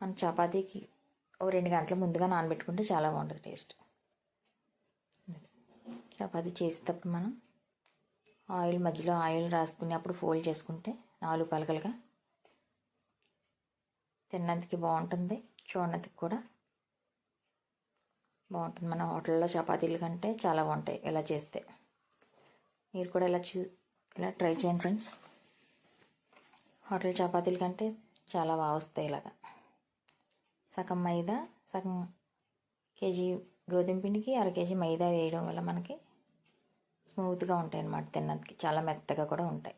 మన చపాతీకి ఓ 2 గంటల ముందుగా నానబెట్టుకుంటే చాలా బాగుంటుంది టేస్ట్. చపాతీ చేసేటప్పుడు మనం మధ్యలో ఆయిల్ రాసుకుని అప్పుడు ఫోల్డ్ చేసుకుంటే 4 పలకలుగా తిన్నందుకు బాగుంటుంది, చూడడానికి కూడా బాగుంటుంది. మన హోటల్లో చపాతీల కంటే చాలా బాగుంటాయి ఇలా చేస్తే. మీరు కూడా ఇలా ట్రై చేయండి ఫ్రెండ్స్. హోటల్ చపాతీల కంటే చాలా బాగా వస్తాయి. ఇలాగా సగం మైదా, సగం కేజీ గోధుమ పిండికి 1/2 కేజీ మైదా వేయడం వల్ల మనకి స్మూత్గా ఉంటాయి అన్నమాట. తిన్నందుకు చాలా మెత్తగా కూడా ఉంటాయి.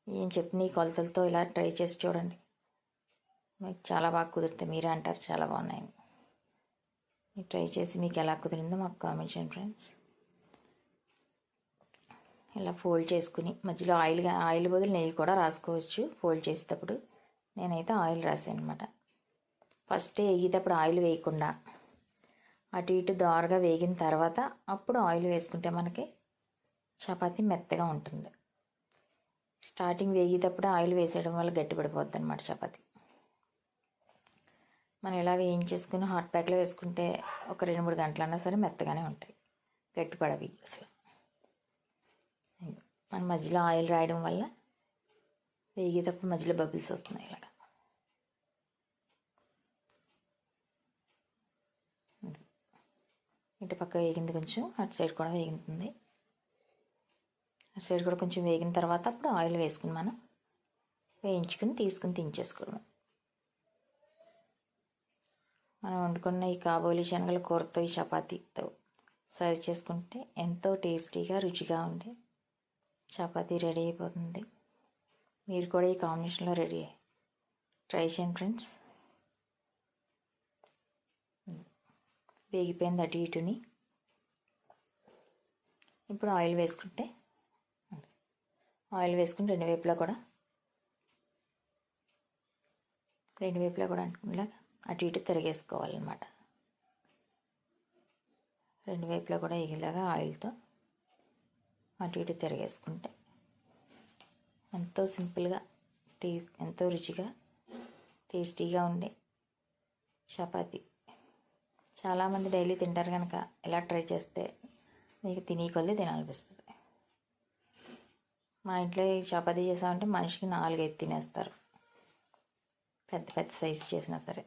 ఏం చెప్పిన ఈ కొలతలతో ఇలా ట్రై చేసి చూడండి, మీకు చాలా బాగా కుదురుతాయి. మీరే అంటారు చాలా బాగున్నాయని. మీరు ట్రై చేసి మీకు ఎలా కుదిరిందో మాకు కామెంట్ చేయండి ఫ్రెండ్స్. ఇలా ఫోల్డ్ చేసుకుని మధ్యలో ఆయిల్ బదులు నెయ్యి కూడా రాసుకోవచ్చు ఫోల్డ్ చేసేటప్పుడు. నేనైతే ఆయిల్ రాసాను అనమాట. ఫస్ట్ వేగేటప్పుడు ఆయిల్ వేయకుండా అటు ఇటు దోరగా వేగిన తర్వాత అప్పుడు ఆయిల్ వేసుకుంటే మనకి చపాతీ మెత్తగా ఉంటుంది. స్టార్టింగ్ వేగేటప్పుడు ఆయిల్ వేసేయడం వల్ల గట్టిపడిపోద్ది అనమాట చపాతీ. మనం ఇలా వేయించేసుకుని హాట్ ప్యాక్లో వేసుకుంటే ఒక 2-3 గంటలన్నా సరే మెత్తగానే ఉంటాయి, గట్టిపడవి అసలు. మన మధ్యలో ఆయిల్ రాయడం వల్ల వేగేటప్పుడు మధ్యలో బబుల్స్ వస్తున్నాయి. ఇలాగా ఇటు పక్క వేగింది కొంచెం, అటు సైడ్ కూడా వేగుతుంది. అటు సైడ్ కూడా కొంచెం వేగిన తర్వాత అప్పుడు ఆయిల్ వేసుకుని మనం వేయించుకుని తీసుకుని తినేసుకోవడం. మనం వండుకున్న ఈ కాబోలి శనగల కూరతో ఈ చపాతీతో సర్వ్ చేసుకుంటే ఎంతో టేస్టీగా రుచిగా ఉండే చపాతీ రెడీ అయిపోతుంది. మీరు కూడా ఈ కాంబినేషన్లో ట్రై చేయండి ఫ్రెండ్స్. వేగిపోయింది అటు ఇటుని. ఇప్పుడు ఆయిల్ వేసుకుని రెండు వైపులా కూడా అనుకునేలాగా అటు ఇటు తిరిగేసుకోవాలన్నమాట. రెండు వైపులా కూడా ఎగిలాగా ఆయిల్తో అటు ఇటు తిరిగేసుకుంటే ఎంతో సింపుల్గా ఎంతో రుచిగా టేస్టీగా ఉండే చపాతీ. చాలామంది డైలీ తింటారు కనుక ఇలా ట్రై చేస్తే మీకు కొద్ది తినాలనిపిస్తుంది. మా ఇంట్లో ఈ చపాతీ చేసామంటే మనిషికి 4-5 తినేస్తారు, పెద్ద పెద్ద సైజు చేసినా సరే.